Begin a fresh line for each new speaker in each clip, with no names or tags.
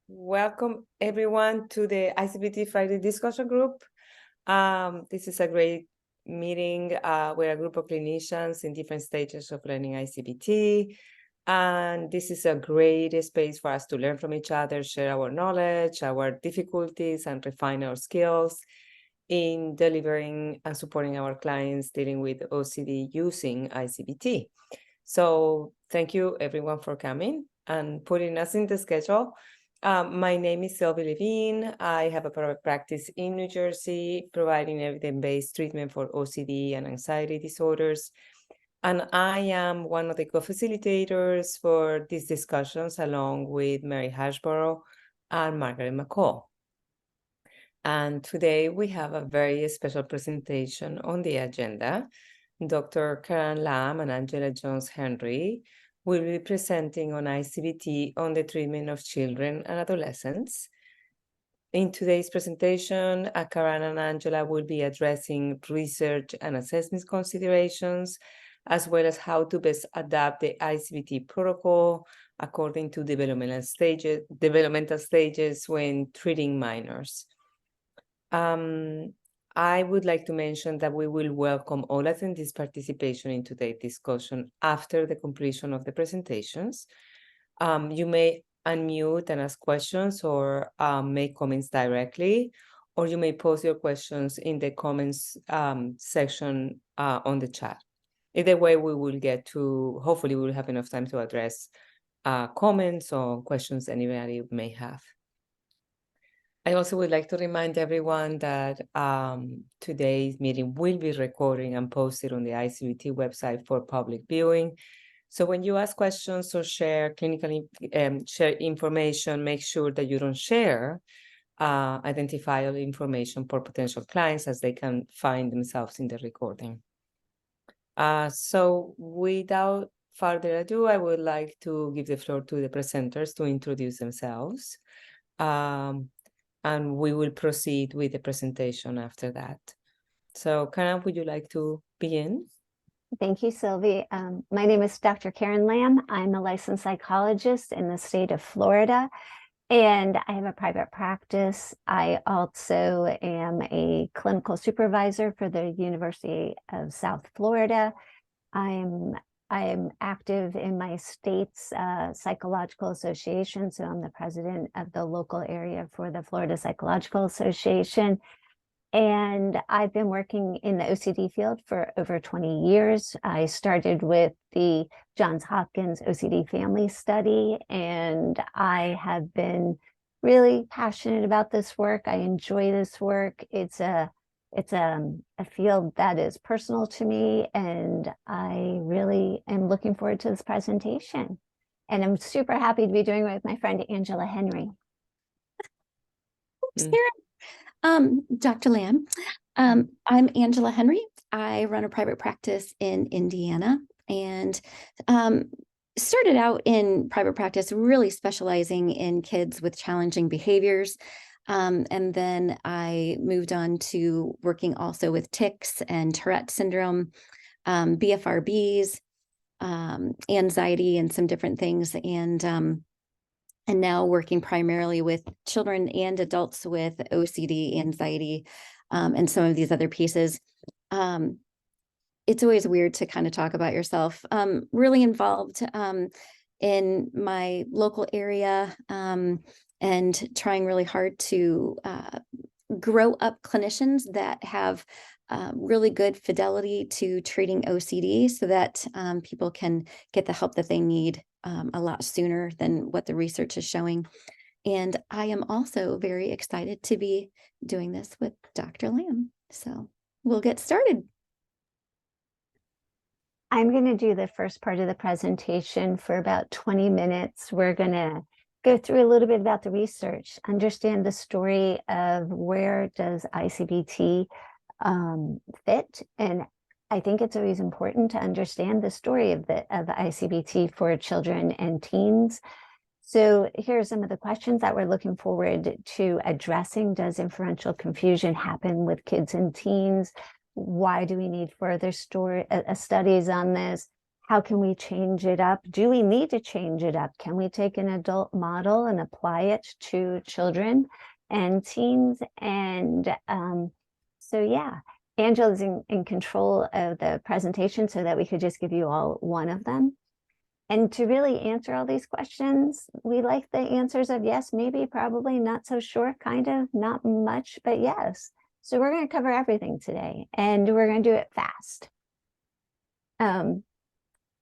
Welcome everyone to the I-CBT Friday discussion group. This is a great meeting with a group of clinicians in different stages of learning I-CBT. And this is a great space for us to learn from each other, share our knowledge, our difficulties, and refine our skills in delivering and supporting our clients dealing with OCD using I-CBT. So thank you everyone for coming and putting us in the schedule. My name is Silvina Levene. I have a private practice in New Jersey, providing evidence-based treatment for OCD and anxiety disorders. And I am one of the co-facilitators for these discussions, along with Mary Hashborough and Margaret McCall. And today we have a very special presentation on the agenda. Dr. Karan Lam and Angela Jones-Henry will be presenting on I-CBT on the treatment of children and adolescents. In today's presentation, Karan and Angela will be addressing research and assessment considerations, as well as how to best adapt the I-CBT protocol according to developmental stages when treating minors. I would like to mention that we will welcome all attendees' participation in today's discussion after the completion of the presentations. You may unmute and ask questions or make comments directly, or you may post your questions in the comments section on the chat. Either way, we will get to, hopefully we will have enough time to address comments or questions anybody may have. I also would like to remind everyone that today's meeting will be recorded and posted on the I-CBT website for public viewing. So when you ask questions or share share information, make sure that you don't share identifiable information for potential clients, as they can find themselves in the recording. So without further ado, I would like to give the floor to the presenters to introduce themselves. And we will proceed with the presentation after that. So Karan, would you like to begin?
Thank you, Sylvie. My name is Dr. Karan Lam. I'm a licensed psychologist in the state of Florida, and I have a private practice. I also am a clinical supervisor for the University of South Florida. I am active in my state's psychological association, so I'm the president of the local area for the Florida Psychological Association. And I've been working in the OCD field for over 20 years. I started with the Johns Hopkins OCD Family Study, and I have been really passionate about this work. I enjoy this work. It's a field that is personal to me, and I really am looking forward to this presentation. And I'm super happy to be doing it with my friend Angela Henry.
Oops, Dr. Lam. I'm Angela Henry. I run a private practice in Indiana, and started out in private practice really specializing in kids with challenging behaviors. And then I moved on to working also with tics and Tourette syndrome, BFRBs, anxiety, and some different things. And now working primarily with children and adults with OCD, anxiety, and some of these other pieces. It's always weird to kind of talk about yourself. Really involved in my local area, and trying really hard to grow up clinicians that have really good fidelity to treating OCD, so that people can get the help that they need a lot sooner than what the research is showing. And I am also very excited to be doing this with Dr. Lam. So we'll get started.
I'm going to do the first part of the presentation for about 20 minutes. We're going to go through a little bit about the research, understand the story of where does I-CBT fit. And I think it's always important to understand the story of I-CBT for children and teens. So here are some of the questions that we're looking forward to addressing. Does inferential confusion happen with kids and teens? Why do we need further studies on this? How can we change it up? Do we need to change it up? Can we take an adult model and apply it to children and teens? And so, yeah, Angela's in control of the presentation so that we could just give you all one of them. And to really answer all these questions, we like the answers of yes, maybe, probably, not so sure, kind of, not much, but yes. So we're going to cover everything today, and we're going to do it fast.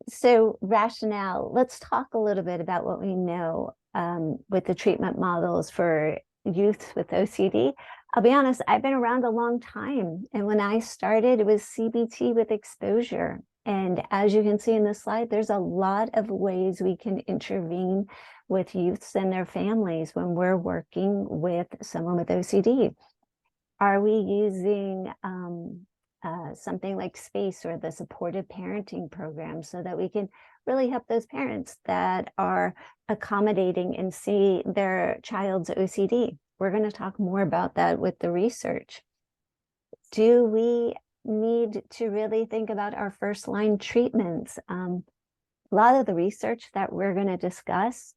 So rationale, let's talk a little bit about what we know with the treatment models for youth with OCD. I'll be honest, I've been around a long time. And when I started, it was CBT with exposure. And as you can see in this slide, there's a lot of ways we can intervene with youths and their families when we're working with someone with OCD. Are we using something like SPACE or the supportive parenting program so that we can really help those parents that are accommodating and see their child's OCD? We're going to talk more about that with the research. Do we need to really think about our first line treatments? A lot of the research that we're going to discuss,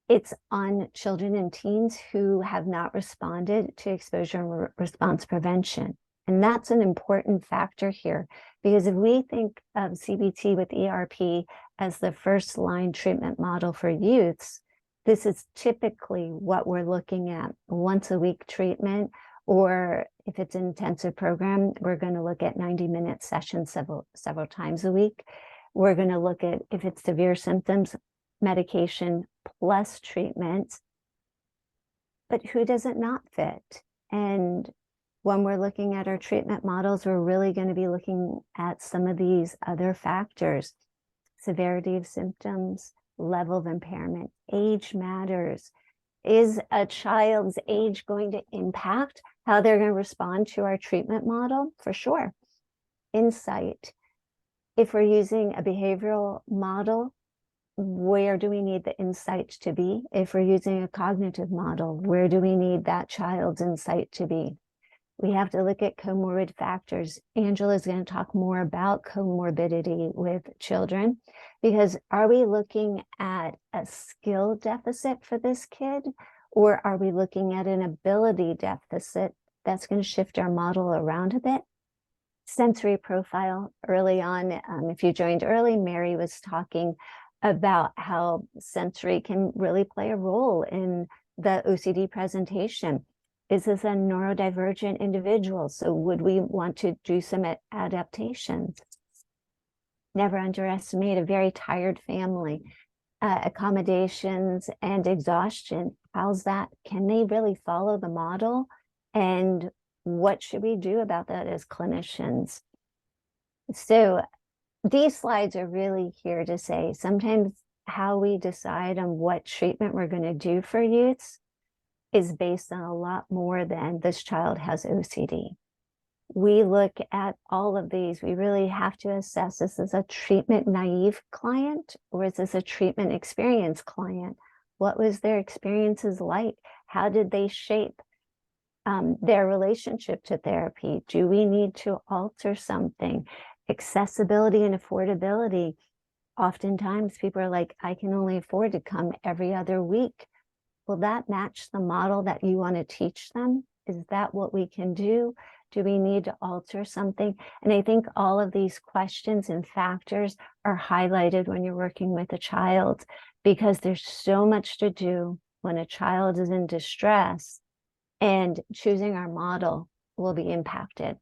it's on children and teens who have not responded to exposure and response prevention. And that's an important factor here, because if we think of CBT with ERP as the first line treatment model for youths, this is typically what we're looking at: once a week treatment, or if it's an intensive program, we're going to look at 90-minute sessions several times a week. We're going to look at, if it's severe symptoms, medication plus treatment. But who does it not fit? And when we're looking at our treatment models, we're really going to be looking at some of these other factors: severity of symptoms, level of impairment, age matters. Is a child's age going to impact how they're going to respond to our treatment model? For sure. Insight. If we're using a behavioral model, where do we need the insight to be? If we're using a cognitive model, where do we need that child's insight to be? We have to look at comorbid factors. Angela is going to talk more about comorbidity with children, because are we looking at a skill deficit for this kid, or are we looking at an ability deficit? That's going to shift our model around a bit. Sensory profile. Early on, if you joined early, Mary was talking about how sensory can really play a role in the OCD presentation. Is this a neurodivergent individual? So would we want to do some adaptations? Never underestimate a very tired family. Accommodations and exhaustion. How's that? Can they really follow the model? And what should we do about that as clinicians? So these slides are really here to say sometimes how we decide on what treatment we're going to do for youths is based on a lot more than this child has OCD. We look at all of these. We really have to assess, is this a treatment naive client, or is this a treatment experienced client? What was their experiences like? How did they shape their relationship to therapy? Do we need to alter something? Accessibility and affordability. Oftentimes people are like, I can only afford to come every other week. Will that match the model that you want to teach them? Is that what we can do? Do we need to alter something? And I think all of these questions and factors are highlighted when you're working with a child, because there's so much to do when a child is in distress, and choosing our model will be impacted.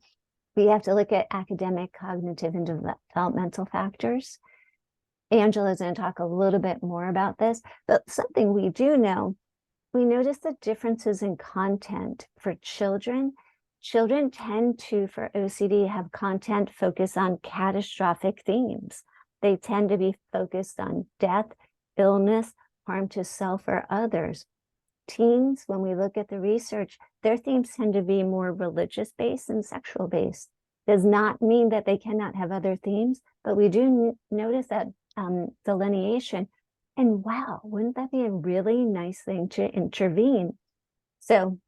We have to look at academic, cognitive, and developmental factors. Angela's going to talk a little bit more about this, but something we do know, we notice the differences in content for children. Children tend to, for OCD, have content focus on catastrophic themes. They tend to be focused on death, illness, harm to self or others. Teens, when we look at the research, their themes tend to be more religious-based and sexual-based. Does not mean that they cannot have other themes, but we do notice that delineation. And wow, wouldn't that be a really nice thing to intervene? So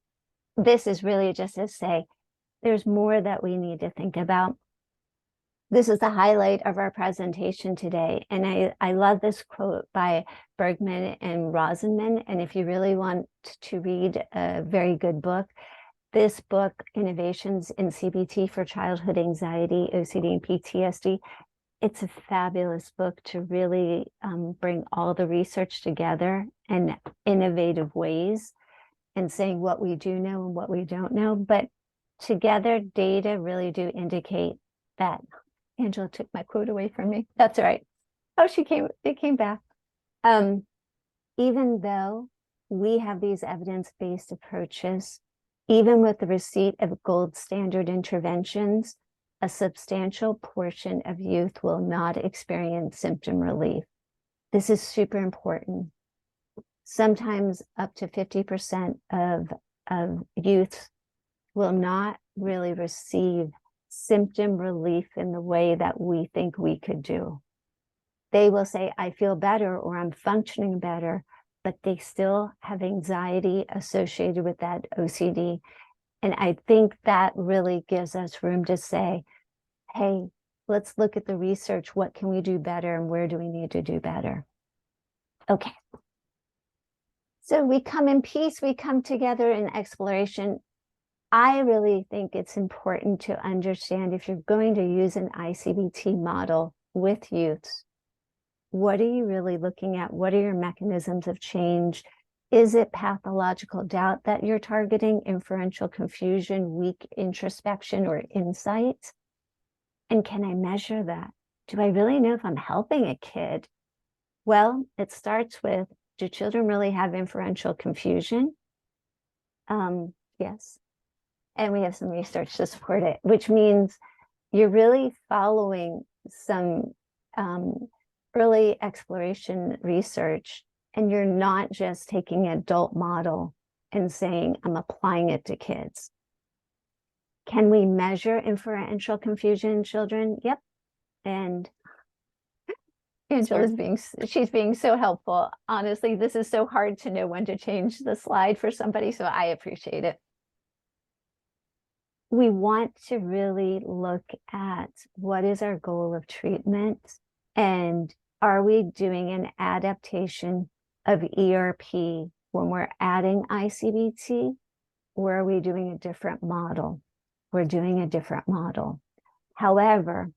this is really just to say there's more that we need to think about. this is the highlight of our presentation today. And I love this quote by Bergman and Rosenman. And if you really want to read a very good book, this book, Innovations in CBT for Childhood Anxiety, OCD, and PTSD, it's a fabulous book to really bring all the research together in innovative ways and saying what we do know and what we don't know. But together, data really do indicate that. Angela took my quote away from me. That's all right. Oh, it came back. Even though we have these evidence-based approaches, even with the receipt of gold standard interventions, a substantial portion of youth will not experience symptom relief. This is super important. Sometimes up to 50% of youth will not really receive symptom relief in the way that we think we could do. They will say, I feel better, or I'm functioning better, but they still have anxiety associated with that OCD. And I think that really gives us room to say, hey, let's look at the research. What can we do better, and where do we need to do better? Okay. So we come in peace, we come together in exploration. I really think it's important to understand, if you're going to use an I-CBT model with youths, what are you really looking at? What are your mechanisms of change? Is it pathological doubt that you're targeting, inferential confusion, weak introspection, or insight? And can I measure that? Do I really know if I'm helping a kid? Well, it starts with, do children really have inferential confusion? Yes. And we have some research to support it, which means you're really following some early exploration research, and you're not just taking an adult model and saying, I'm applying it to kids. Can we measure inferential confusion in children? Yep. And Angela's she's being so helpful. Honestly, this is so hard to know when to change the slide for somebody, so I appreciate it. We want to really look at what is our goal of treatment, and are we doing an adaptation of ERP when we're adding I-CBT, or are we doing a different model? We're doing a different model. However,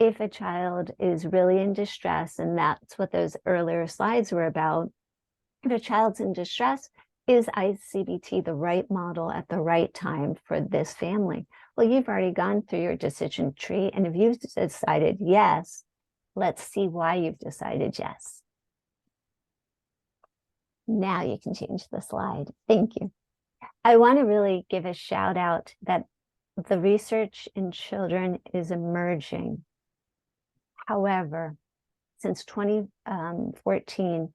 if a child is really in distress, and that's what those earlier slides were about, if a child's in distress, is I-CBT the right model at the right time for this family? Well, you've already gone through your decision tree, and if you've decided yes, let's see why you've decided yes. Now you can change the slide. Thank you. I want to really give a shout out that the research in children is emerging. However, since 2014,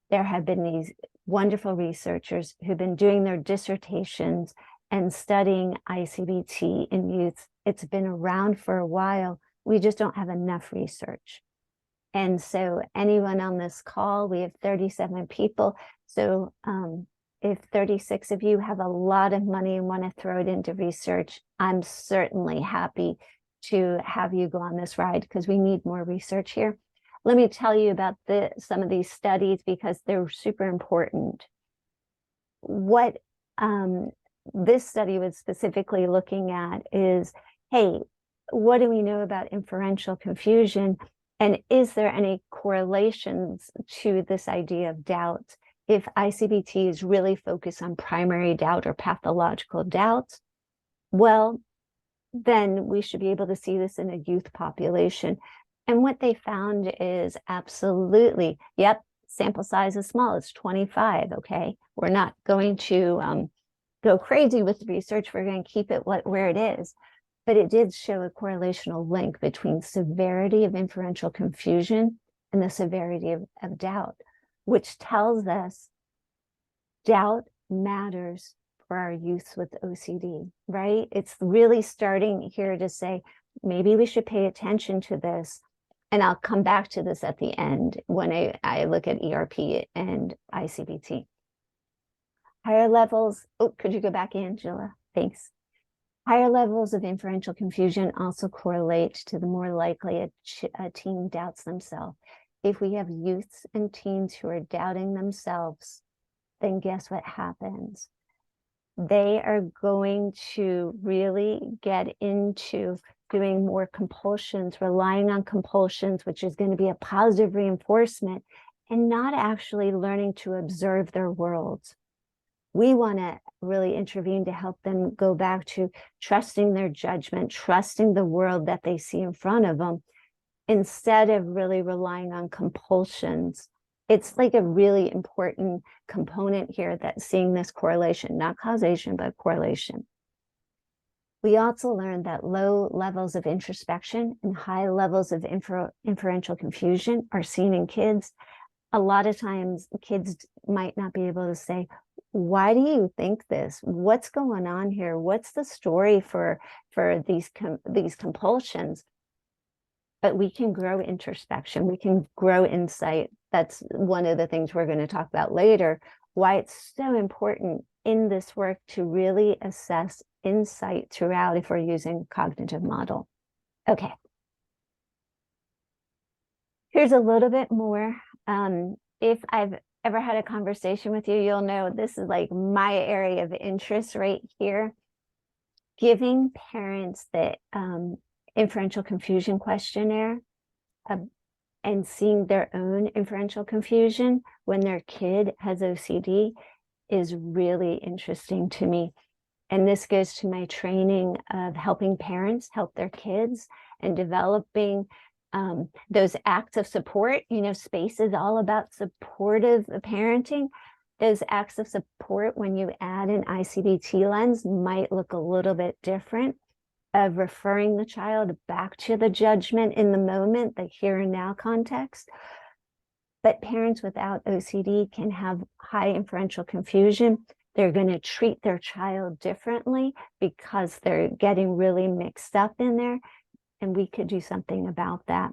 there have been these wonderful researchers who've been doing their dissertations and studying I-CBT in youth. It's been around for a while. We just don't have enough research. And so anyone on this call, we have 37 people. So if 36 of you have a lot of money and want to throw it into research, I'm certainly happy to have you go on this ride, because we need more research here. Let me tell you about some of these studies, because they're super important. What this study was specifically looking at is, hey, what do we know about inferential confusion? And is there any correlations to this idea of doubt? If I-CBT is really focused on primary doubt or pathological doubt, well, then we should be able to see this in a youth population. And what they found is absolutely, yep, sample size is small, it's 25, okay? We're not going to go crazy with the research, we're going to keep it where it is. But it did show a correlational link between severity of inferential confusion and the severity of doubt, which tells us doubt matters for our youth with OCD, right? It's really starting here to say, maybe we should pay attention to this. And I'll come back to this at the end when I look at ERP and I-CBT. Higher levels, oh, could you go back, Angela? Thanks. Higher levels of inferential confusion also correlate to the more likely a teen doubts themselves. If we have youths and teens who are doubting themselves, then guess what happens? They are going to really get into doing more compulsions, relying on compulsions, which is going to be a positive reinforcement, and not actually learning to observe their worlds. We want to really intervene to help them go back to trusting their judgment, trusting the world that they see in front of them, instead of really relying on compulsions. It's like a really important component here that's seeing this correlation, not causation, but correlation. We also learned that low levels of introspection and high levels of inferential confusion are seen in kids. A lot of times kids might not be able to say, why do you think this? What's going on here? What's the story for these compulsions? But we can grow introspection. We can grow insight. That's one of the things we're going to talk about later, why it's so important in this work to really assess insight throughout if we're using cognitive model. Okay. Here's a little bit more. If I've ever had a conversation with you, you'll know this is like my area of interest right here. Giving parents the inferential confusion questionnaire and seeing their own inferential confusion when their kid has OCD is really interesting to me. And this goes to my training of helping parents help their kids and developing those acts of support. You know, space is all about supportive parenting. Those acts of support, when you add an I-CBT lens, might look a little bit different, of referring the child back to the judgment in the moment, the here and now context. But parents without OCD can have high inferential confusion. They're going to treat their child differently because they're getting really mixed up in there. And we could do something about that.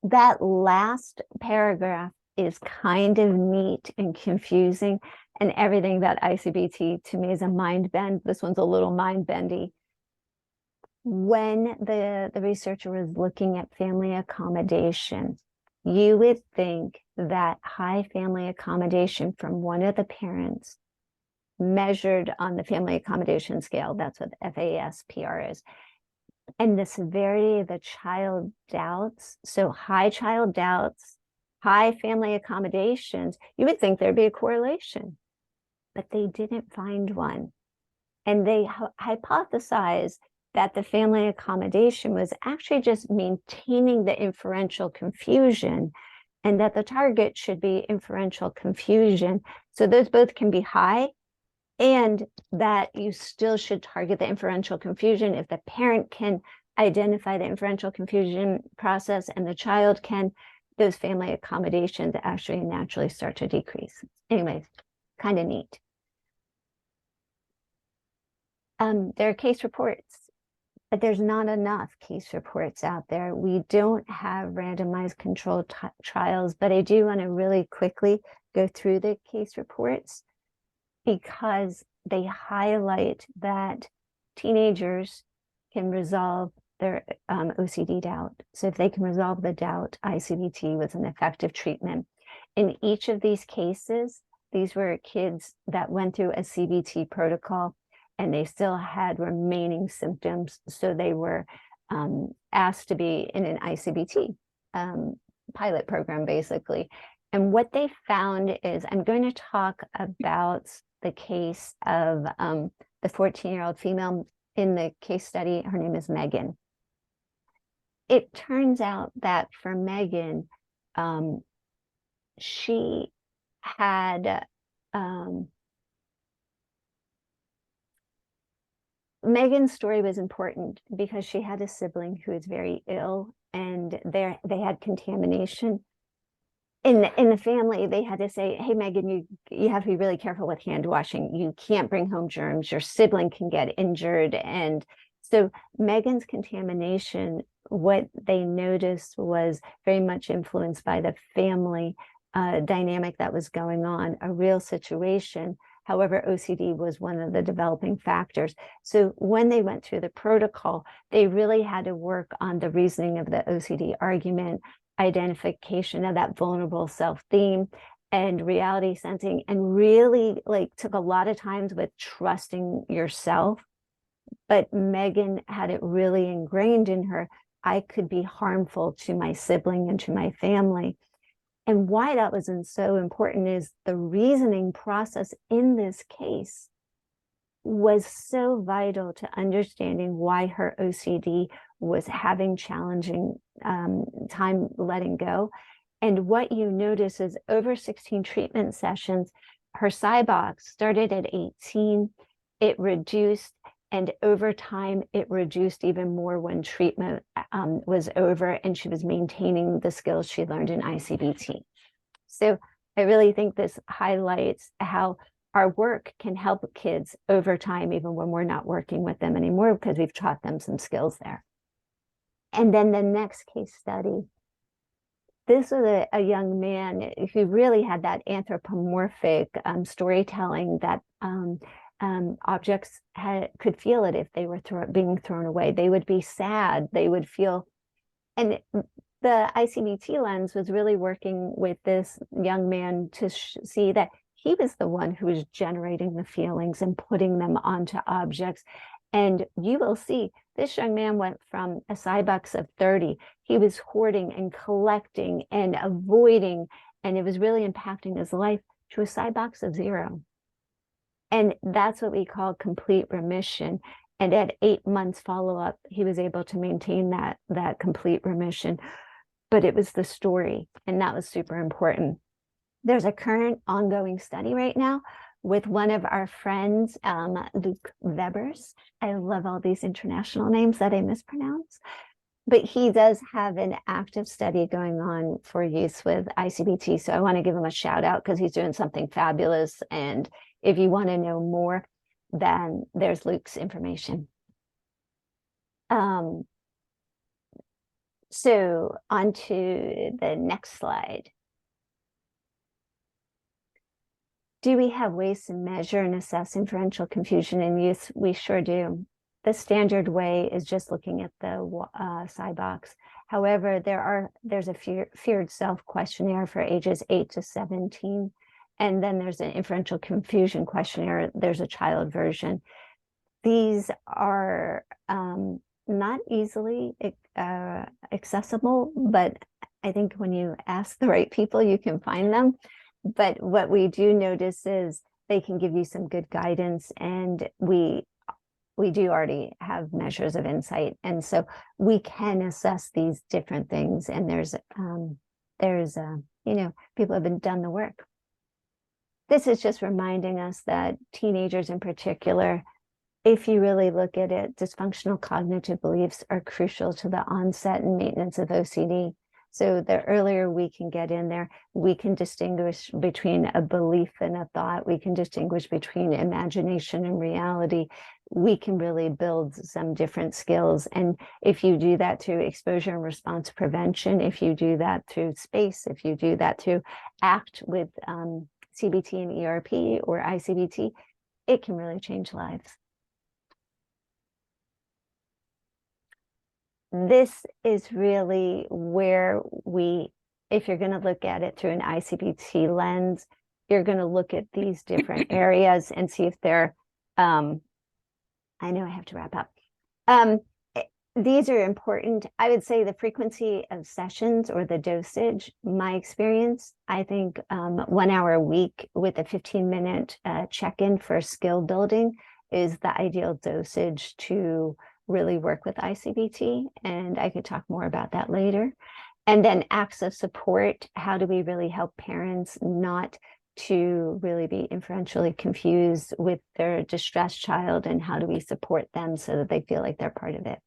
That last paragraph is kind of neat and confusing, and everything about I-CBT to me is a mind bend. This one's a little mind bendy. When the researcher was looking at family accommodation, you would think that high family accommodation from one of the parents measured on the family accommodation scale, that's what FASPR is, and the severity of the child doubts, so high child doubts, high family accommodations, you would think there'd be a correlation, but they didn't find one. And they hypothesized that the family accommodation was actually just maintaining the inferential confusion, and that the target should be inferential confusion. So those both can be high, and that you still should target the inferential confusion if the parent can identify the inferential confusion process and the child can, those family accommodations actually naturally start to decrease. Anyways, kind of neat. There are case reports, but there's not enough case reports out there. We don't have randomized controlled trials, but I do want to really quickly go through the case reports because they highlight that teenagers can resolve their OCD doubt. So if they can resolve the doubt, I-CBT was an effective treatment. In each of these cases, these were kids that went through a CBT protocol and they still had remaining symptoms. So they were asked to be in an I-CBT pilot program, basically. And what they found is, I'm going to talk about the case of the 14-year-old female in the case study. Her name is Megan. It turns out that for Megan, she had Megan's story was important because she had a sibling who was very ill, and they had contamination in the family. They had to say, hey, Megan, you have to be really careful with hand washing. You can't bring home germs. Your sibling can get injured. And so Megan's contamination, what they noticed was very much influenced by the family dynamic that was going on, a real situation However, OCD was one of the developing factors. So when they went through the protocol, they really had to work on the reasoning of the OCD argument, identification of that vulnerable self theme, and reality sensing, and really like took a lot of times with trusting yourself. But Megan had it really ingrained in her, I could be harmful to my sibling and to my family. And why that was so important is the reasoning process in this case was so vital to understanding why her OCD was having challenging time letting go. And what you notice is over 16 treatment sessions, her SIBOX started at 18, it reduced, and over time, it reduced even more when treatment was over and she was maintaining the skills she learned in I-CBT. So I really think this highlights how our work can help kids over time, even when we're not working with them anymore, because we've taught them some skills there. And then the next case study, this was a young man who really had that anthropomorphic storytelling that objects could feel it if they were being thrown away. They would be sad, they would feel, and the I-CBT lens was really working with this young man to see that he was the one who was generating the feelings and putting them onto objects. And you will see this young man went from a SIBOX of 30. He was hoarding and collecting and avoiding, and it was really impacting his life, to a SIBOX of 0. And that's what we call complete remission. And at 8 months follow-up, he was able to maintain that complete remission. But it was the story, and that was super important. There's a current ongoing study right now with one of our friends, Luke Webers. I love all these international names that I mispronounce. But he does have an active study going on for use with I-CBT. So I want to give him a shout out because he's doing something fabulous. And if you want to know more, then there's Luke's information. So on to the next slide. Do we have ways to measure and assess inferential confusion in youth? We sure do. The standard way is just looking at the SIBOX. However, there's a feared self questionnaire for ages 8 to 17. And then there's an inferential confusion questionnaire. There's a child version. These are not easily accessible, but I think when you ask the right people, you can find them. But what we do notice is they can give you some good guidance, and we do already have measures of insight, and so we can assess these different things. And there's people have done the work. This is just reminding us that teenagers in particular, if you really look at it, dysfunctional cognitive beliefs are crucial to the onset and maintenance of OCD. So the earlier we can get in there, we can distinguish between a belief and a thought. We can distinguish between imagination and reality. We can really build some different skills. And if you do that through exposure and response prevention, if you do that through space, if you do that through ACT with CBT and ERP or I-CBT, it can really change lives. This is really where if you're going to look at it through an I-CBT lens, you're going to look at these different areas and see if they're, I know I have to wrap up. These are important. I would say the frequency of sessions or the dosage, my experience, I think 1 hour a week with a 15-minute check-in for skill building is the ideal dosage to really work with I-CBT, and I could talk more about that later. And then acts of support. How do we really help parents not to really be inferentially confused with their distressed child, and how do we support them so that they feel like they're part of it?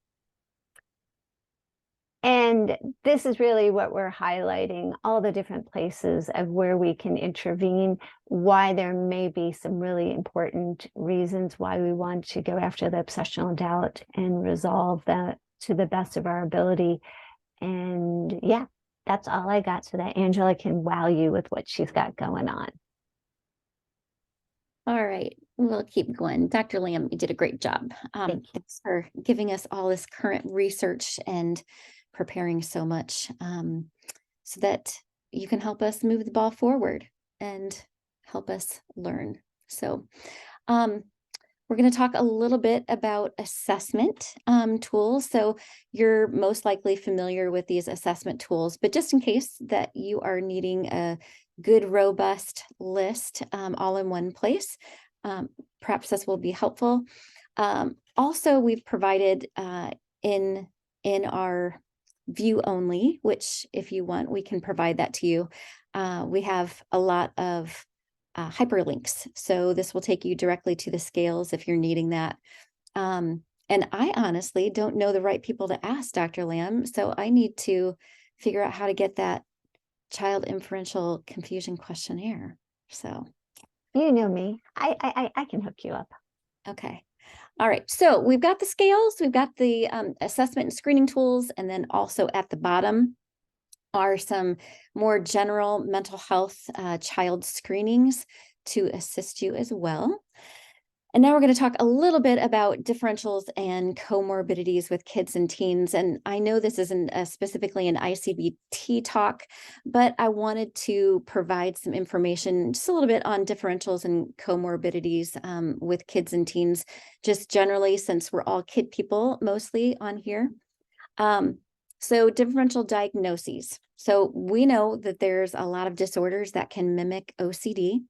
And this is really what we're highlighting, all the different places of where we can intervene, why there may be some really important reasons why we want to go after the obsessional doubt and resolve that to the best of our ability. And yeah, that's all I got so that Angela can wow you with what she's got going on.
All right, we'll keep going. Dr. Lamb, you did a great job.
Thank you.
Thanks for giving us all this current research and preparing so much so that you can help us move the ball forward and help us learn. So we're going to talk a little bit about assessment tools. So you're most likely familiar with these assessment tools, but just in case that you are needing a good, robust list all in one place, perhaps this will be helpful. Also, we've provided in our view only, which if you want, we can provide that to you. We have a lot of hyperlinks. So this will take you directly to the scales if you're needing that. And I honestly don't know the right people to ask, Dr. Lamb. So I need to figure out how to get that child inferential confusion questionnaire. So
You know me. I can hook you up.
okay. All right. So we've got the scales, we've got the assessment and screening tools, and then also at the bottom are some more general mental health child screenings to assist you as well. And now we're going to talk a little bit about differentials and comorbidities with kids and teens. And I know this isn't specifically an I-CBT talk, but I wanted to provide some information just a little bit on differentials and comorbidities with kids and teens, just generally, since we're all kid people mostly on here. So differential diagnoses. So we know that there's a lot of disorders that can mimic OCD,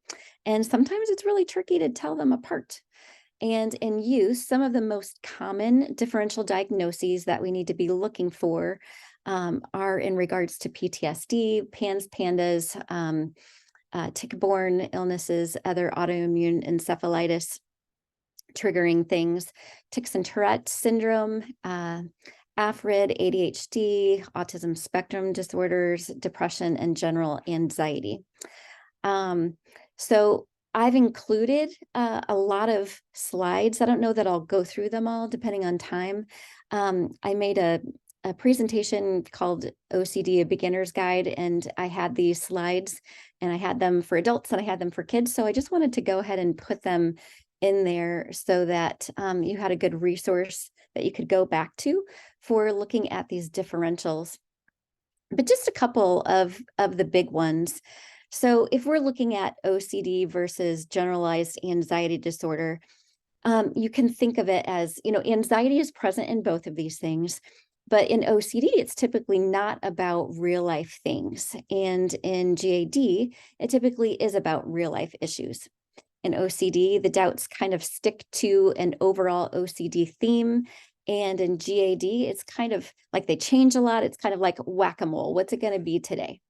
and sometimes it's really tricky to tell them apart. And in use, some of the most common differential diagnoses that we need to be looking for are in regards to PTSD, PANS, PANDAS, tick-borne illnesses, other autoimmune encephalitis triggering things, tics and Tourette syndrome, AFRID, ADHD, autism spectrum disorders, depression, and general anxiety. So I've included a lot of slides. I don't know that I'll go through them all depending on time. I made a presentation called OCD, A Beginner's Guide, and I had these slides, and I had them for adults and I had them for kids. So I just wanted to go ahead and put them in there so that you had a good resource that you could go back to for looking at these differentials. But just a couple of the big ones. So if we're looking at OCD versus generalized anxiety disorder, you can think of it as, anxiety is present in both of these things, but in OCD, it's typically not about real life things. And in GAD, it typically is about real life issues. In OCD, the doubts kind of stick to an overall OCD theme. And in GAD, it's kind of like they change a lot. It's kind of like whack-a-mole. What's it going to be today?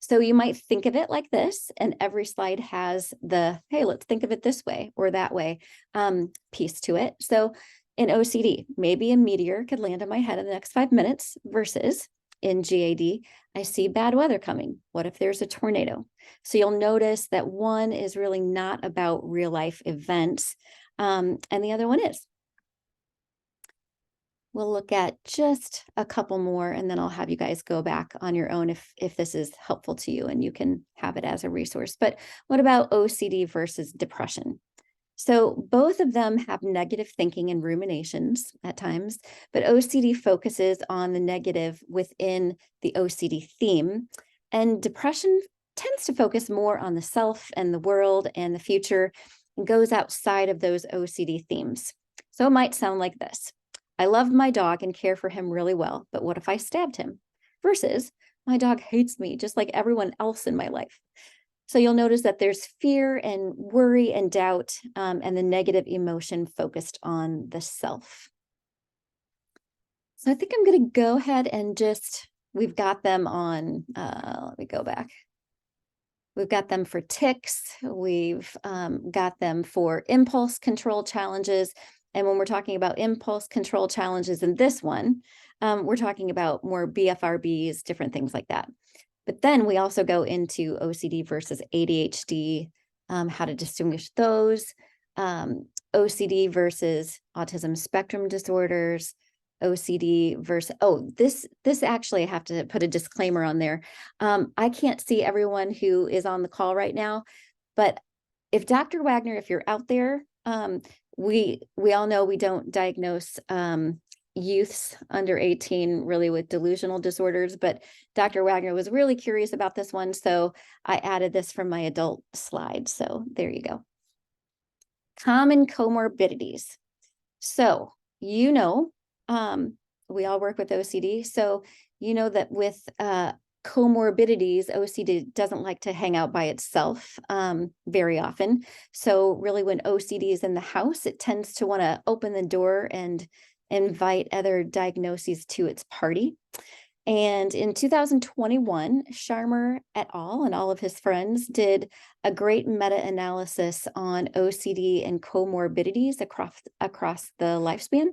So you might think of it like this, and every slide has the, hey, let's think of it this way or that way piece to it. So in OCD, maybe a meteor could land on my head in the next 5 minutes versus in GAD, I see bad weather coming. What if there's a tornado? So you'll notice that one is really not about real life events, and the other one is. We'll look at just a couple more, and then I'll have you guys go back on your own if this is helpful to you and you can have it as a resource. But what about OCD versus depression? So both of them have negative thinking and ruminations at times, but OCD focuses on the negative within the OCD theme, and depression tends to focus more on the self and the world and the future and goes outside of those OCD themes. So it might sound like this. I love my dog and care for him really well, but what if I stabbed him? Versus, my dog hates me just like everyone else in my life. So you'll notice that there's fear and worry and doubt, and the negative emotion focused on the self. So I think I'm going to go ahead and we've got them on, let me go back. We've got them for tics. We've got them for impulse control challenges. And when we're talking about impulse control challenges in this one, we're talking about more BFRBs, different things like that. But then we also go into OCD versus ADHD, how to distinguish those, OCD versus autism spectrum disorders, OCD versus, this actually I have to put a disclaimer on there. I can't see everyone who is on the call right now, but if Dr. Wagner, if you're out there, we all know we don't diagnose youths under 18 really with delusional disorders, but Dr. Wagner was really curious about this one, so I added this from my adult slide. So there you go. Common comorbidities. So, we all work with OCD. So, that with comorbidities, OCD doesn't like to hang out by itself very often. So really when OCD is in the house, it tends to want to open the door and invite other diagnoses to its party. And in 2021, Sharma et al. And all of his friends did a great meta-analysis on OCD and comorbidities across the lifespan.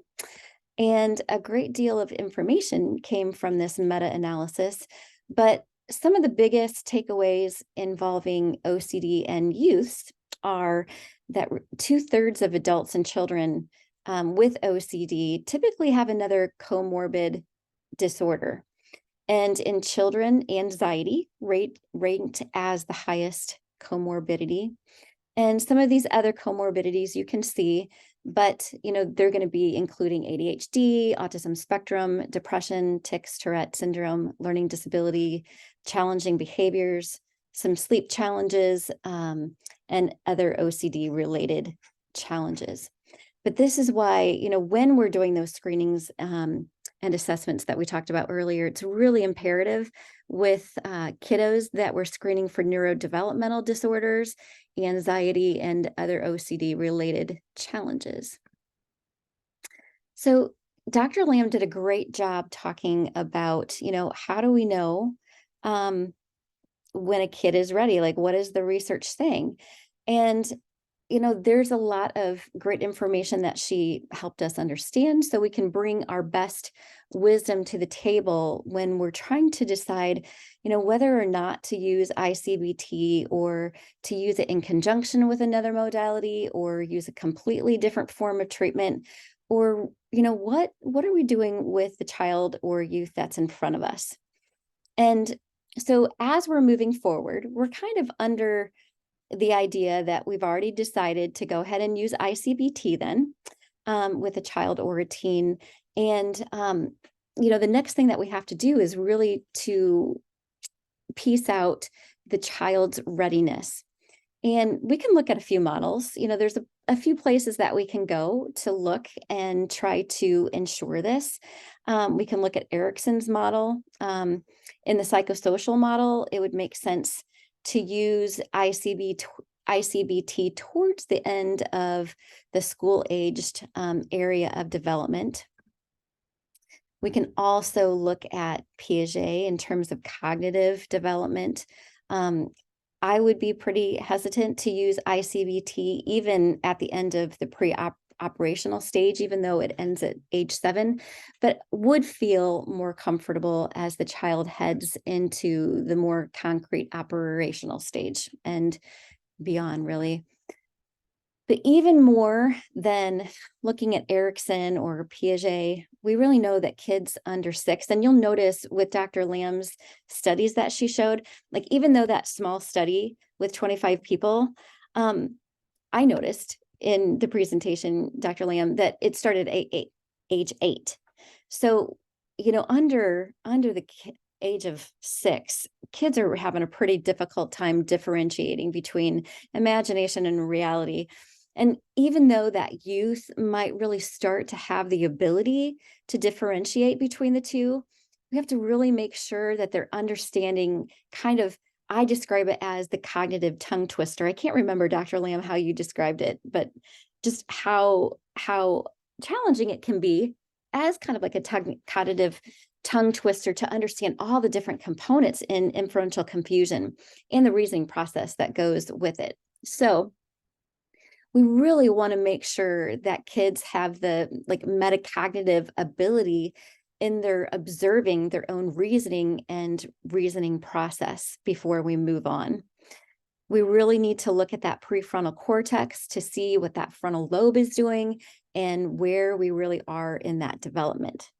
And a great deal of information came from this meta-analysis. But some of the biggest takeaways involving OCD and youths are that 2/3 of adults and children with OCD typically have another comorbid disorder. And in children, anxiety ranked as the highest comorbidity. And some of these other comorbidities you can see, but they're going to be including ADHD, autism spectrum, depression, tics, Tourette syndrome, learning disability, challenging behaviors, some sleep challenges, and other OCD related challenges. But this is why, when we're doing those screenings and assessments that we talked about earlier, it's really imperative with kiddos that we're screening for neurodevelopmental disorders, anxiety, and other OCD related challenges. So Dr. Lamb did a great job talking about, how do we know when a kid is ready? Like, what is the research saying? And there's a lot of great information that she helped us understand so we can bring our best wisdom to the table when we're trying to decide, whether or not to use I-CBT or to use it in conjunction with another modality or use a completely different form of treatment, or, what are we doing with the child or youth that's in front of us? And so as we're moving forward, we're kind of under the idea that we've already decided to go ahead and use I-CBT then with a child or a teen. And, the next thing that we have to do is really to piece out the child's readiness. And we can look at a few models. There's a few places that we can go to look and try to ensure this. We can look at Erickson's model. In the psychosocial model, it would make sense to use I-CBT towards the end of the school-aged area of development. We can also look at Piaget in terms of cognitive development. I would be pretty hesitant to use I-CBT even at the end of the pre-operational stage, even though it ends at age 7, but would feel more comfortable as the child heads into the more concrete operational stage and beyond, really. But even more than looking at Erickson or Piaget, we really know that kids under 6, and you'll notice with Dr. Lamb's studies that she showed, like even though that small study with 25 people, I noticed in the presentation, Dr. Lamb, that it started at age 8. So, under the age of 6, kids are having a pretty difficult time differentiating between imagination and reality. And even though that youth might really start to have the ability to differentiate between the two, we have to really make sure that they're understanding I describe it as the cognitive tongue twister. I can't remember, Dr. Lamb, how you described it, but just how challenging it can be as kind of like a cognitive tongue twister to understand all the different components in inferential confusion and the reasoning process that goes with it. So we really want to make sure that kids have the metacognitive ability in their observing their own reasoning and reasoning process before we move on. We really need to look at that prefrontal cortex to see what that frontal lobe is doing and where we really are in that development.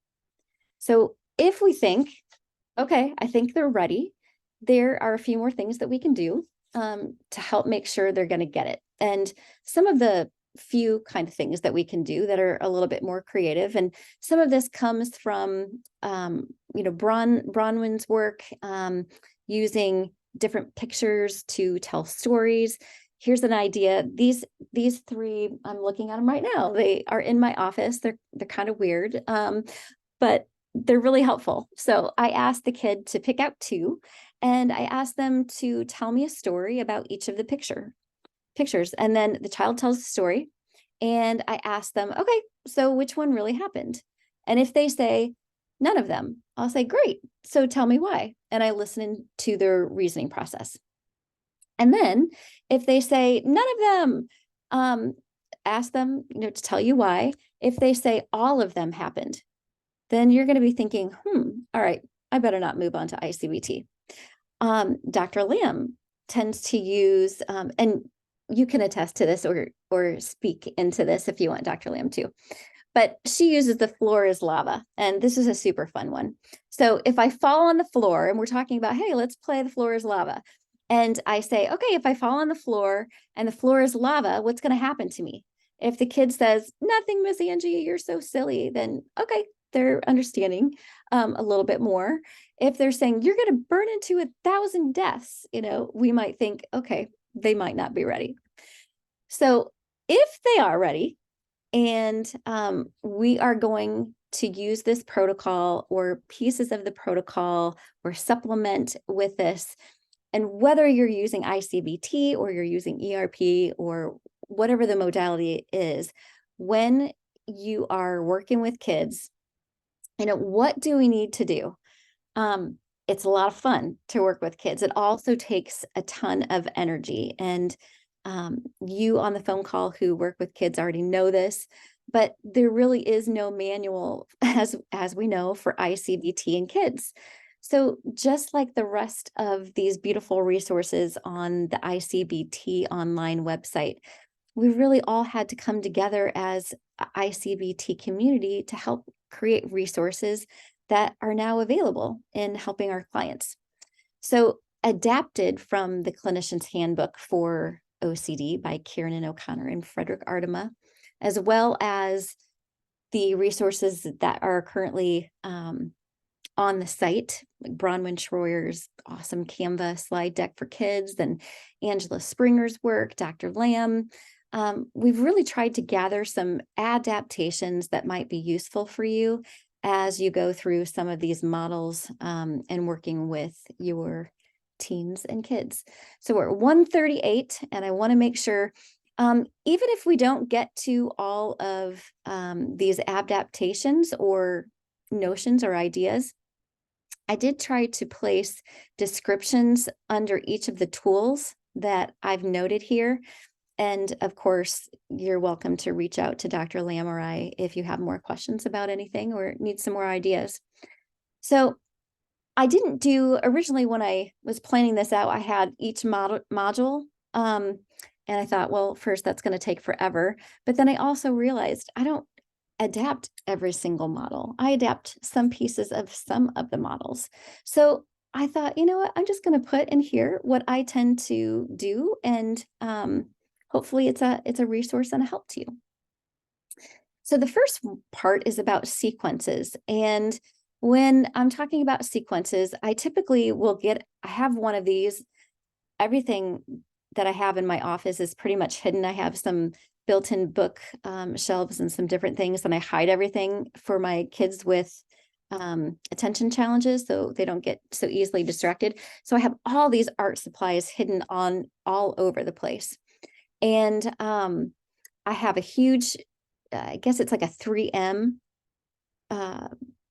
So if we think, okay, I think they're ready, there are a few more things that we can do. to help make sure they're going to get it. And some of the few kind of things that we can do that are a little bit more creative. And some of this comes from, Bronwyn's work, using different pictures to tell stories. Here's an idea. These three, I'm looking at them right now. They are in my office. They're kind of weird, but they're really helpful. So I asked the kid to pick out two, and I asked them to tell me a story about each of the pictures. And then the child tells the story, and I asked them, okay, so which one really happened? And if they say none of them, I'll say, great. So tell me why. And I listen to their reasoning process. And then if they say none of them, ask them, to tell you why. If they say all of them happened, then you're going to be thinking, all right, I better not move on to I-CBT. Dr. Lamb tends to use, and you can attest to this or speak into this if you want, Dr. Lamb, too. But she uses the floor is lava, and this is a super fun one. So if I fall on the floor, and we're talking about, hey, let's play the floor is lava, and I say, okay, if I fall on the floor and the floor is lava, what's going to happen to me? If the kid says, nothing, Miss Angie, you're so silly, then okay, they're understanding a little bit more. If they're saying, you're going to burn into 1,000 deaths, we might think, okay, they might not be ready. So if they are ready, and we are going to use this protocol or pieces of the protocol or supplement with this, and whether you're using I-CBT or you're using ERP or whatever the modality is, when you are working with kids, what do we need to do? It's a lot of fun to work with kids. It also takes a ton of energy. And you on the phone call who work with kids already know this, but there really is no manual, as we know, for I-CBT and kids. So just like the rest of these beautiful resources on the I-CBT online website, we really all had to come together as an I-CBT community to help create resources that are now available in helping our clients. So adapted from the Clinician's Handbook for OCD by Karan O'Connor and Frederick Ardema, as well as the resources that are currently on the site, like Bronwyn Schroyer's awesome Canva slide deck for kids, and Angela Springer's work, Dr. Lamb. We've really tried to gather some adaptations that might be useful for you as you go through some of these models and working with your teens and kids. So we're 138, and I want to make sure, even if we don't get to all of these adaptations or notions or ideas, I did try to place descriptions under each of the tools that I've noted here. And of course, you're welcome to reach out to Dr. Lamb or I if you have more questions about anything or need some more ideas. So I didn't do, originally when I was planning this out, I had each module, and I thought, well, first that's going to take forever. But then I also realized I don't adapt every single model. I adapt some pieces of some of the models. So I thought, you know what, I'm just going to put in here what I tend to do, and hopefully it's a resource and a help to you. So the first part is about sequences. And when I'm talking about sequences, I typically I have one of these. Everything that I have in my office is pretty much hidden. I have some built-in book shelves and some different things, and I hide everything for my kids with attention challenges so they don't get so easily distracted. So I have all these art supplies hidden on all over the place. And I have a huge, I guess it's like a 3M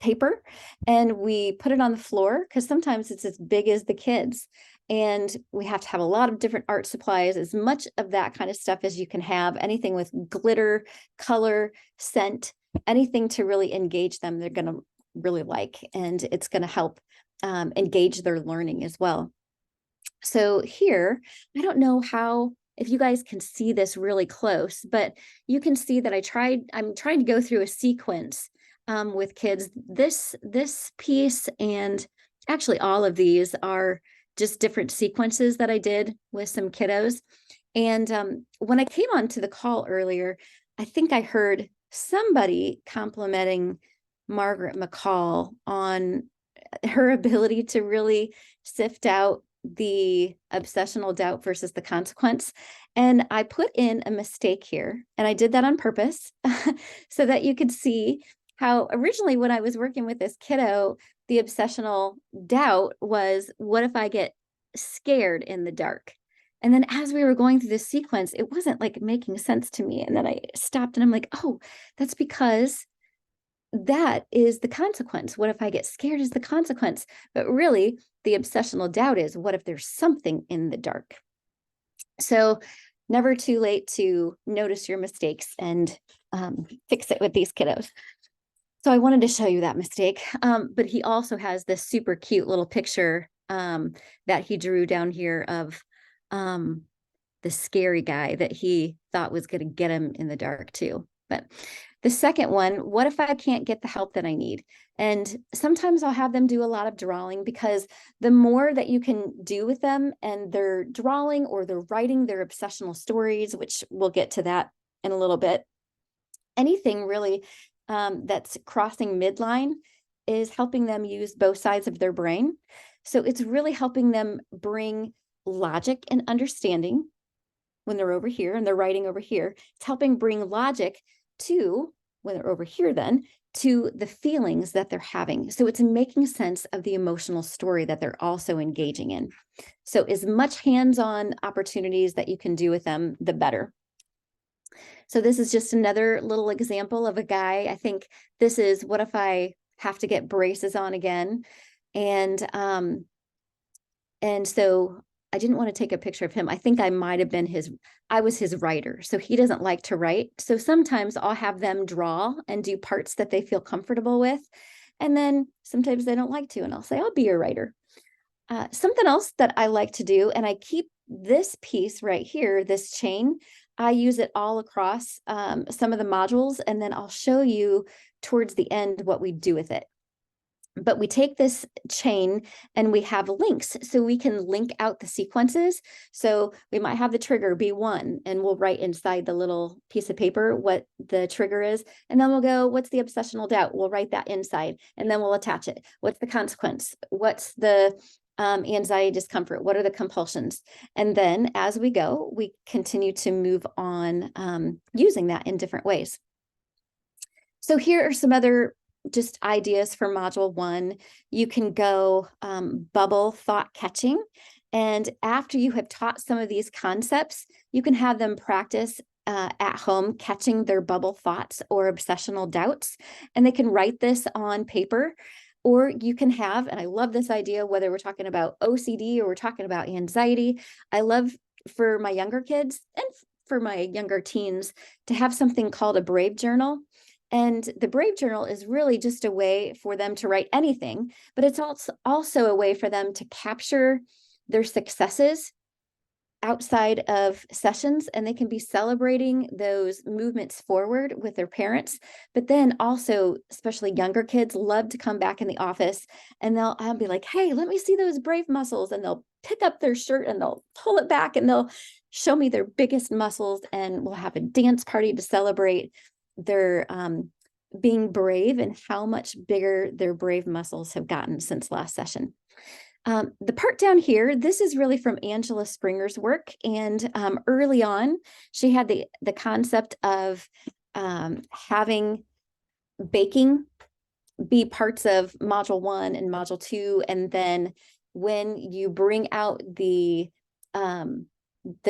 paper, and we put it on the floor because sometimes it's as big as the kids, and we have to have a lot of different art supplies, as much of that kind of stuff as you can have, anything with glitter, color, scent, anything to really engage them, they're going to really like, and it's going to help engage their learning as well. So here, I don't know if you guys can see this really close, but you can see that I'm trying to go through a sequence with kids. This piece, and actually all of these, are just different sequences that I did with some kiddos. And when I came onto the call earlier, I think I heard somebody complimenting Margaret McCall on her ability to really sift out the obsessional doubt versus the consequence. And I put in a mistake here, and I did that on purpose so that you could see how originally when I was working with this kiddo, the obsessional doubt was, what if I get scared in the dark? And then as we were going through this sequence, it wasn't like making sense to me. And then I stopped and I'm like, oh, that's because that is the consequence. What if I get scared is the consequence? But really, the obsessional doubt is, what if there's something in the dark? So never too late to notice your mistakes and fix it with these kiddos. So I wanted to show you that mistake. But he also has this super cute little picture that he drew down here of the scary guy that he thought was going to get him in the dark too. But the second one, what if I can't get the help that I need? And sometimes I'll have them do a lot of drawing, because the more that you can do with them and they're drawing or they're writing their obsessional stories, which we'll get to that in a little bit, anything really that's crossing midline is helping them use both sides of their brain. So it's really helping them bring logic and understanding when they're over here and they're writing over here. It's helping bring logic to, when they're over here then, to the feelings that they're having. So it's making sense of the emotional story that they're also engaging in. So as much hands-on opportunities that you can do with them, the better. So this is just another little example of a guy. I think this is, what if I have to get braces on again? And so I didn't want to take a picture of him. I think I might have been I was his writer. So he doesn't like to write. So sometimes I'll have them draw and do parts that they feel comfortable with. And then sometimes they don't like to, and I'll say, I'll be your writer. Something else that I like to do, and I keep this piece right here, this chain, I use it all across some of the modules, and then I'll show you towards the end what we do with it. But we take this chain and we have links, so we can link out the sequences. So we might have the trigger be 1, and we'll write inside the little piece of paper what the trigger is. And then we'll go, what's the obsessional doubt? We'll write that inside, and then we'll attach it. What's the consequence? What's the anxiety, discomfort? What are the compulsions? And then as we go, we continue to move on using that in different ways. So here are some other just ideas for module 1. You can go bubble thought catching. And after you have taught some of these concepts, you can have them practice at home catching their bubble thoughts or obsessional doubts. And they can write this on paper. Or you can have, and I love this idea, whether we're talking about OCD or we're talking about anxiety, I love for my younger kids and for my younger teens to have something called a Brave Journal. And the Brave Journal is really just a way for them to write anything, but it's also a way for them to capture their successes outside of sessions, and they can be celebrating those movements forward with their parents. But then also, especially younger kids love to come back in the office, and I'll be like, hey, let me see those brave muscles. And they'll pick up their shirt and they'll pull it back and they'll show me their biggest muscles, and we'll have a dance party to celebrate their being brave and how much bigger their brave muscles have gotten since last session. The part down here, this is really from Angela Springer's work. And early on, she had the concept of having baking be parts of module 1 and module 2. And then when you bring out the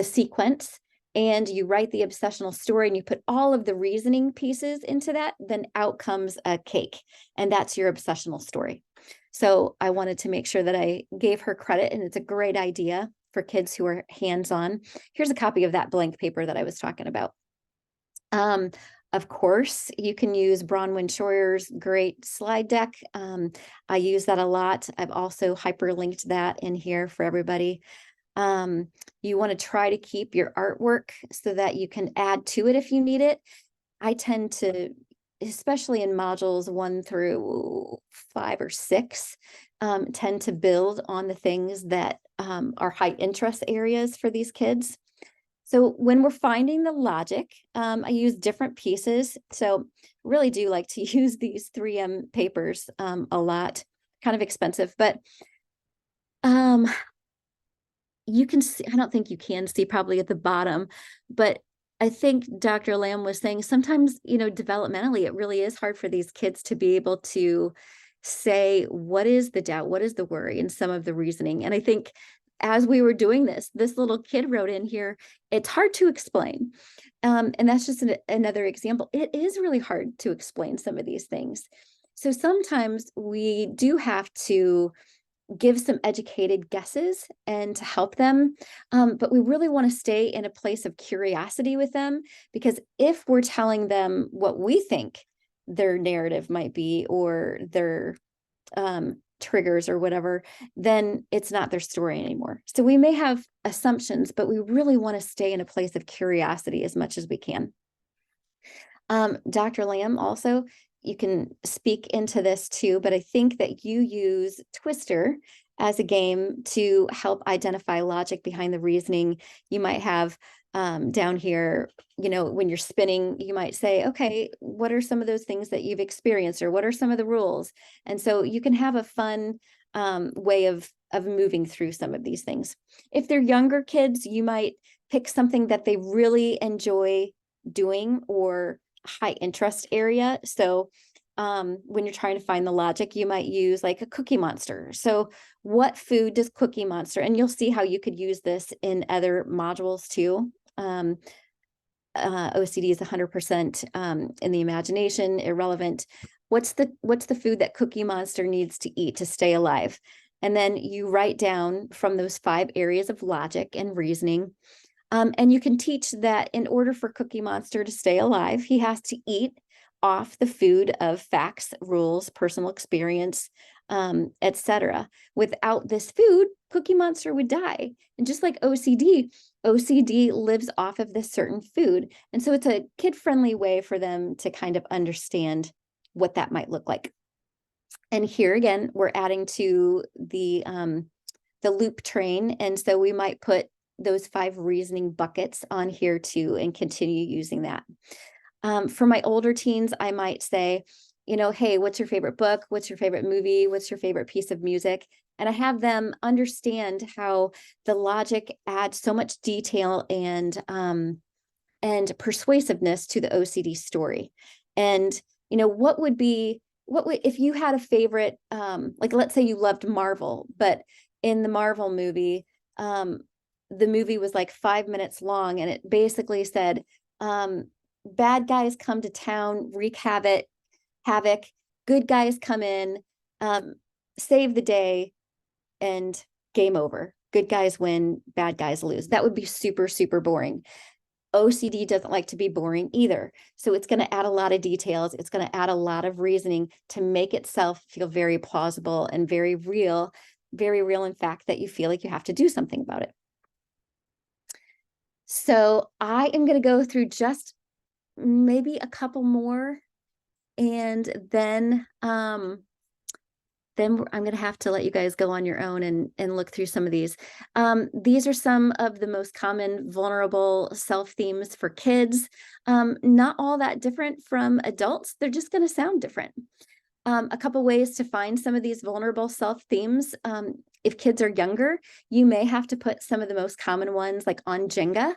sequence and you write the obsessional story and you put all of the reasoning pieces into that, then out comes a cake. And that's your obsessional story. So I wanted to make sure that I gave her credit, and it's a great idea for kids who are hands-on. Here's a copy of that blank paper that I was talking about. Of course, you can use Bronwyn Schroyer's great slide deck. I use that a lot. I've also hyperlinked that in here for everybody. You want to try to keep your artwork so that you can add to it if you need it. I tend to, especially in modules 1 through 5 or 6, tend to build on the things that are high interest areas for these kids. So when we're finding the logic, I use different pieces. So really do like to use these 3M papers a lot, kind of expensive, but you can see, I don't think you can see probably at the bottom, but I think Dr. Lamb was saying sometimes, developmentally, it really is hard for these kids to be able to say, what is the doubt? What is the worry? And some of the reasoning. And I think as we were doing this little kid wrote in here, it's hard to explain. And that's just another example. It is really hard to explain some of these things. So sometimes we do have to give some educated guesses and to help them. But we really want to stay in a place of curiosity with them, because if we're telling them what we think their narrative might be or their triggers or whatever, then it's not their story anymore. So we may have assumptions, but we really want to stay in a place of curiosity as much as we can. Dr. Lamb, also, you can speak into this too, but I think that you use Twister as a game to help identify logic behind the reasoning. You might have down here, when you're spinning, you might say, okay, what are some of those things that you've experienced, or what are some of the rules? And so you can have a fun way of moving through some of these things. If they're younger kids, you might pick something that they really enjoy doing or high interest area. So when you're trying to find the logic, you might use like a Cookie Monster. So what food does Cookie Monster? And you'll see how you could use this in other modules too. OCD is 100% in the imagination, irrelevant. What's the food that Cookie Monster needs to eat to stay alive? And then you write down from those 5 areas of logic and reasoning. And you can teach that in order for Cookie Monster to stay alive, he has to eat off the food of facts, rules, personal experience, etc. Without this food, Cookie Monster would die. And just like OCD lives off of this certain food. And so it's a kid-friendly way for them to kind of understand what that might look like. And here again, we're adding to the loop train. And so we might put those 5 reasoning buckets on here too, and continue using that. For my older teens, I might say, hey, what's your favorite book? What's your favorite movie? What's your favorite piece of music? And I have them understand how the logic adds so much detail and persuasiveness to the OCD story. And, if you had a favorite, like let's say you loved Marvel, but in the Marvel movie, the movie was like 5 minutes long, and it basically said, bad guys come to town, wreak havoc, good guys come in, save the day, and game over. Good guys win, bad guys lose. That would be super, super boring. OCD doesn't like to be boring either. So it's going to add a lot of details. It's going to add a lot of reasoning to make itself feel very plausible and very real, in fact, that you feel like you have to do something about it. So I am going to go through just maybe a couple more, and then I'm going to have to let you guys go on your own and look through some of these. These are some of the most common vulnerable self-themes for kids. Not all that different from adults. They're just going to sound different. A couple ways to find some of these vulnerable self-themes. If kids are younger, you may have to put some of the most common ones like on Jenga.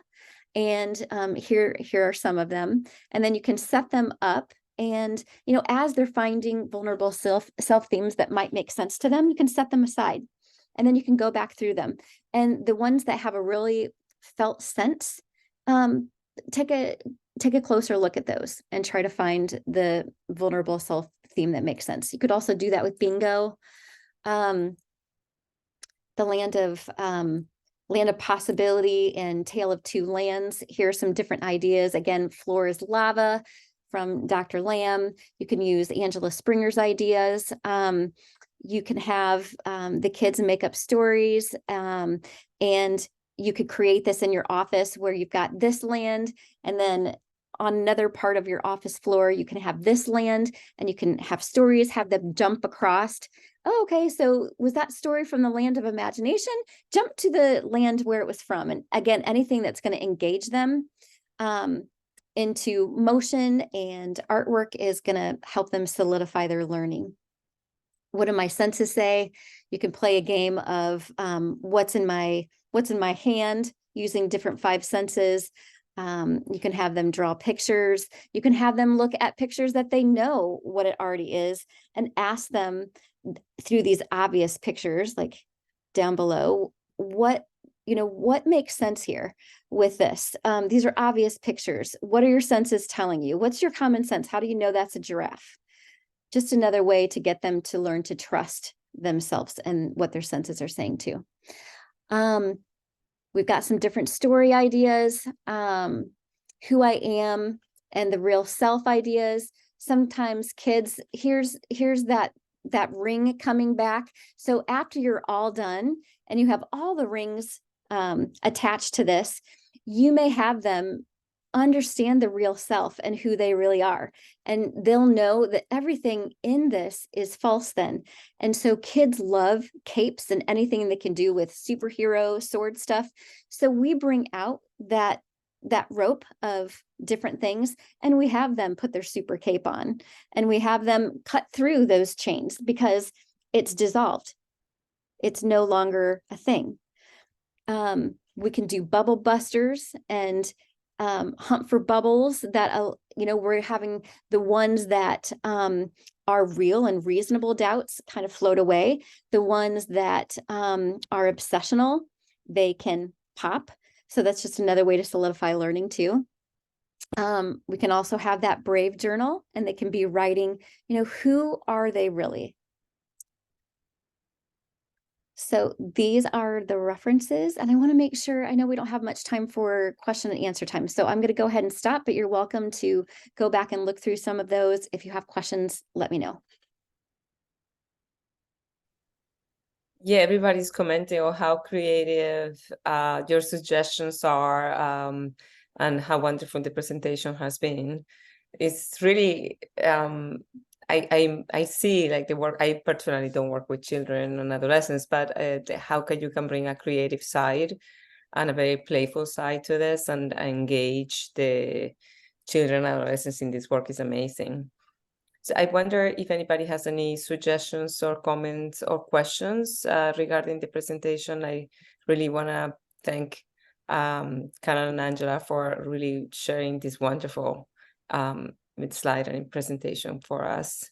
And here are some of them. And then you can set them up. And, as they're finding vulnerable self-themes that might make sense to them, you can set them aside. And then you can go back through them. And the ones that have a really felt sense, take a closer look at those and try to find the vulnerable self-theme that makes sense. You could also do that with bingo. The land of possibility and tale of two lands. Here are some different ideas. Again, floor is lava from Dr. Lamb. You can use Angela Springer's ideas. You can have the kids make up stories, and you could create this in your office where you've got this land, and then on another part of your office floor, you can have this land, and you can have stories, have them jump across. oh, okay, so was that story from the land of imagination? Jump to the land where it was from. And again, anything that's going to engage them into motion and artwork is going to help them solidify their learning. What do my senses say? You can play a game of what's in my hand using different 5 senses. You can have them draw pictures. You can have them look at pictures that they know what it already is and ask them through these obvious pictures, like down below, what makes sense here with this? These are obvious pictures. What are your senses telling you? What's your common sense? How do you know that's a giraffe? Just another way to get them to learn to trust themselves and what their senses are saying too. We've got some different story ideas, who I am and the real self ideas. Sometimes kids, here's that ring coming back. So after you're all done and you have all the rings attached to this, you may have them understand the real self and who they really are. And they'll know that everything in this is false then. And so kids love capes and anything they can do with superhero sword stuff. So we bring out that rope of different things and we have them put their super cape on and we have them cut through those chains because it's dissolved. It's no longer a thing. We can do bubble busters and hunt for bubbles that, we're having the ones that are real and reasonable doubts kind of float away. The ones that are obsessional, they can pop. So that's just another way to solidify learning too. We can also have that brave journal and they can be writing, who are they really? So these are the references, and I want to make sure, I know we don't have much time for question and answer time, so I'm going to go ahead and stop, but you're welcome to go back and look through some of those. If you have questions, let me know.
Yeah, everybody's commenting on how creative your suggestions are and how wonderful the presentation has been. It's really I see like the work. I personally don't work with children and adolescents, but how you can bring a creative side and a very playful side to this and engage the children and adolescents in this work is amazing. So I wonder if anybody has any suggestions or comments or questions regarding the presentation. I really want to thank Karan and Angela for really sharing this wonderful slide and presentation for us.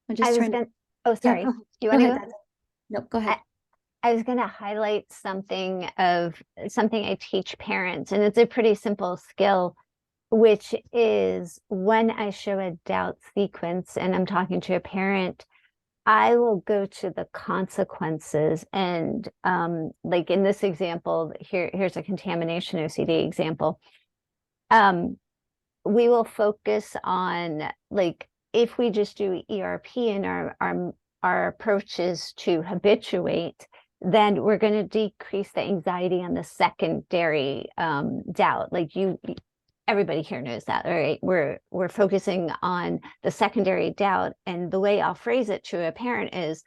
I'm just trying to...
Oh, sorry.
Yeah,
You want to go?
Nope, go ahead.
I was going to highlight something I teach parents, and it's a pretty simple skill, which is when I show a doubt sequence and I'm talking to a parent, I will go to the consequences. And like in this example, here's a contamination OCD example. We will focus on, like, if we just do ERP and our approach is to habituate, then we're going to decrease the anxiety on the secondary doubt. Like everybody here knows that, right? We're focusing on the secondary doubt, and the way I'll phrase it to a parent is,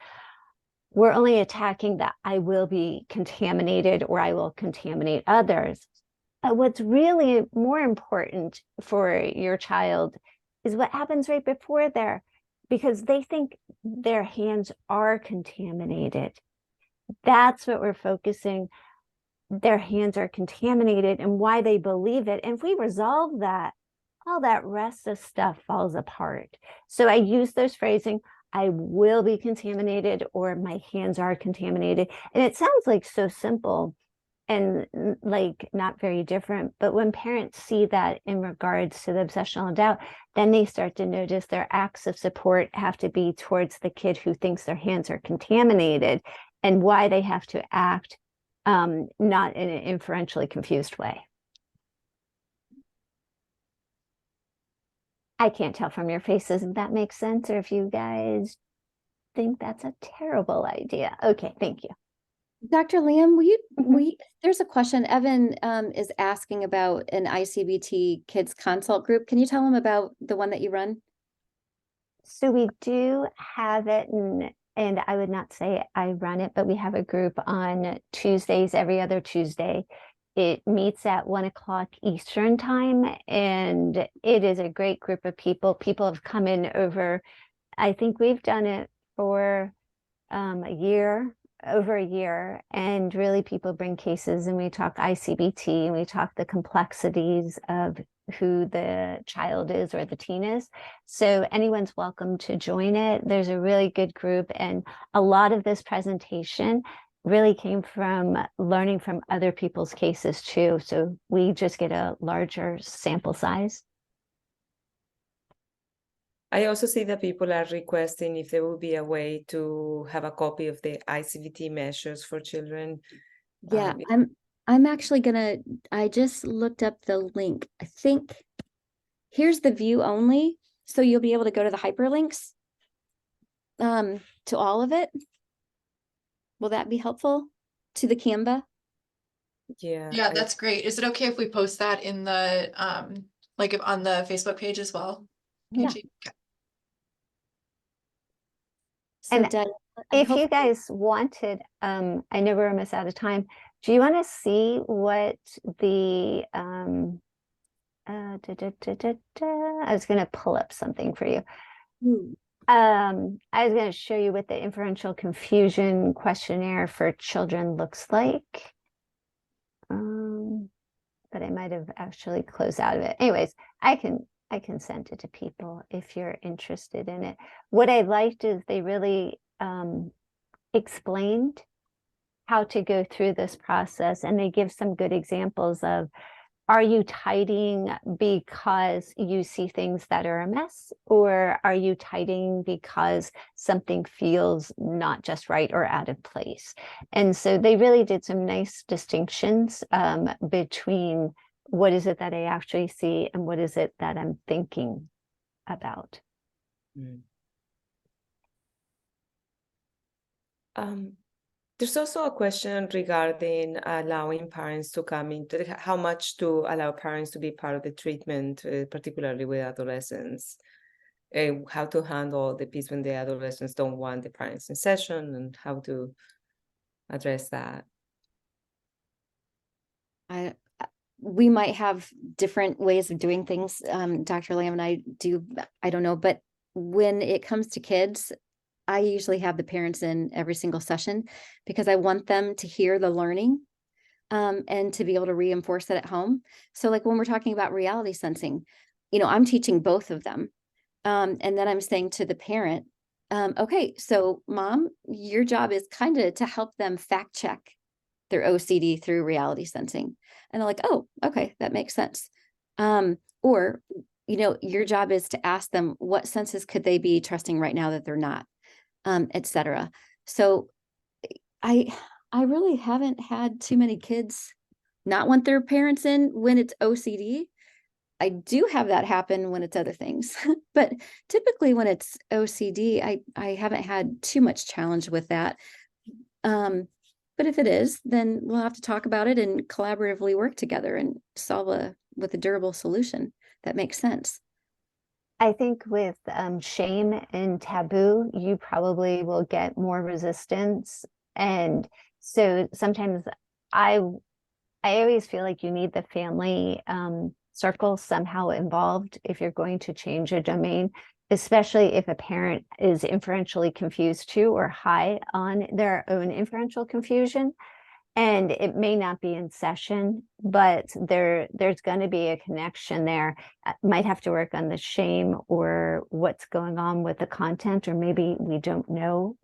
we're only attacking that I will be contaminated or I will contaminate others. But what's really more important for your child is what happens right before there, because they think their hands are contaminated. That's what we're focusing. Their hands are contaminated and why they believe it. And if we resolve that, all that rest of stuff falls apart. So I use those phrasing, I will be contaminated or my hands are contaminated. And it sounds like so simple and like not very different. But when parents see that in regards to the obsessional doubt, then they start to notice their acts of support have to be towards the kid who thinks their hands are contaminated and why they have to act not in an inferentially confused way. I can't tell from your faces if that makes sense or if you guys think that's a terrible idea. Okay, thank you.
Dr. Lamb, will you,
Mhm.
there's a question. Evan is asking about an I-CBT kids consult group. Can you tell him about the one that you run?
So we do have it, and I would not say I run it, but we have a group on Tuesdays, every other Tuesday. It meets at 1 o'clock Eastern time, and it is a great group of people. People have come in over, I think we've done it for over a year, and really people bring cases and we talk I-CBT and we talk the complexities of who the child is or the teen is. So anyone's welcome to join it. There's a really good group, and a lot of this presentation really came from learning from other people's cases too. So we just get a larger sample size.
I also see that people are requesting if there will be a way to have a copy of the I-CBT measures for children.
Yeah, I'm actually gonna, I just looked up the link. I think here's the view only. So you'll be able to go to the hyperlinks to all of it. Will that be helpful to the Canva?
Yeah.
Yeah, that's great. Is it okay if we post that in the like on the Facebook page as well?
Yeah.
Angie? Okay.
So
And
Doug,
if you guys wanted, I know we're almost out of time. Do you want to see what the I was going to pull up something for you. I was going to show you what the inferential confusion questionnaire for children looks like. But I might have actually closed out of it. Anyways, I can send it to people if you're interested in it. What I liked is they really explained how to go through this process, and they give some good examples of, are you tidying because you see things that are a mess, or are you tidying because something feels not just right or out of place? And so they really did some nice distinctions between what is it that I actually see and what is it that I'm thinking about.
There's also a question regarding allowing parents to come into how much to allow parents to be part of the treatment, particularly with adolescents, and how to handle the piece when the adolescents don't want the parents in session, and how to address that.
We might have different ways of doing things. Dr. Lamb and I don't know, but when it comes to kids, I usually have the parents in every single session because I want them to hear the learning and to be able to reinforce it at home. So like when we're talking about reality sensing, I'm teaching both of them. And then I'm saying to the parent, okay, so mom, your job is kind of to help them fact check their OCD through reality sensing. And they're like, oh, okay, that makes sense. Or, your job is to ask them what senses could they be trusting right now that they're not, etc. So I really haven't had too many kids not want their parents in when it's OCD. I do have that happen when it's other things, but typically when it's OCD, I haven't had too much challenge with that. But if it is, then we'll have to talk about it and collaboratively work together and solve with a durable solution that makes sense.
I think with shame and taboo, you probably will get more resistance. And so sometimes I always feel like you need the family circle somehow involved if you're going to change a domain, especially if a parent is inferentially confused too, or high on their own inferential confusion. And it may not be in session, but there's going to be a connection there. Might have to work on the shame or what's going on with the content, or maybe we don't know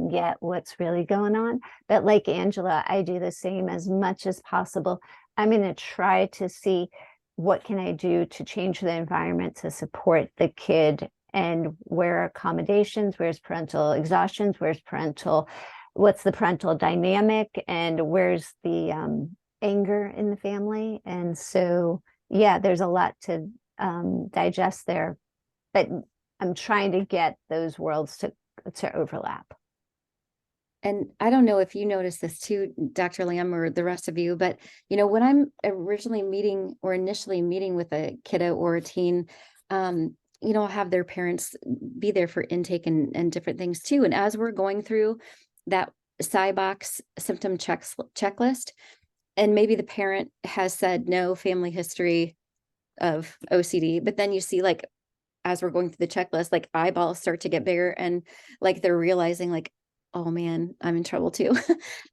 yet what's really going on. But like Angela, I do the same as much as possible. I'm going to try to see what can I do to change the environment to support the kid, and where are accommodations, where's parental exhaustions, what's the parental dynamic, and where's the anger in the family. And so, yeah, there's a lot to digest there, but I'm trying to get those worlds to overlap.
And I don't know if you noticed this too, Dr. Lamb, or the rest of you, but when I'm initially meeting with a kiddo or a teen, I'll have their parents be there for intake and different things too. And as we're going through that SciBox symptom checklist, and maybe the parent has said no family history of OCD, but then you see, like, as we're going through the checklist, like eyeballs start to get bigger, and like they're realizing, like, oh man, I'm in trouble too.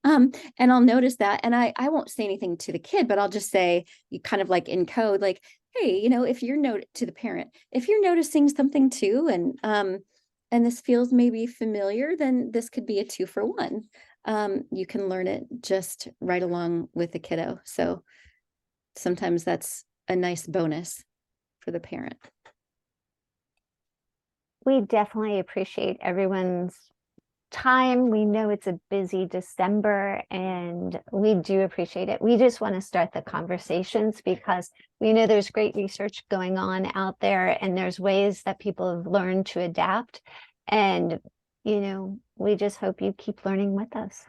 And I'll notice that, and I won't say anything to the kid, but I'll just say, you kind of like in code, like, hey, if you're to the parent, if you're noticing something too, and this feels maybe familiar, then this could be a 2-for-1. You can learn it just right along with the kiddo. So sometimes that's a nice bonus for the parent.
We definitely appreciate everyone's time. We know it's a busy December, and we do appreciate it. We just want to start the conversations because we know there's great research going on out there, and there's ways that people have learned to adapt. And, we just hope you keep learning with us.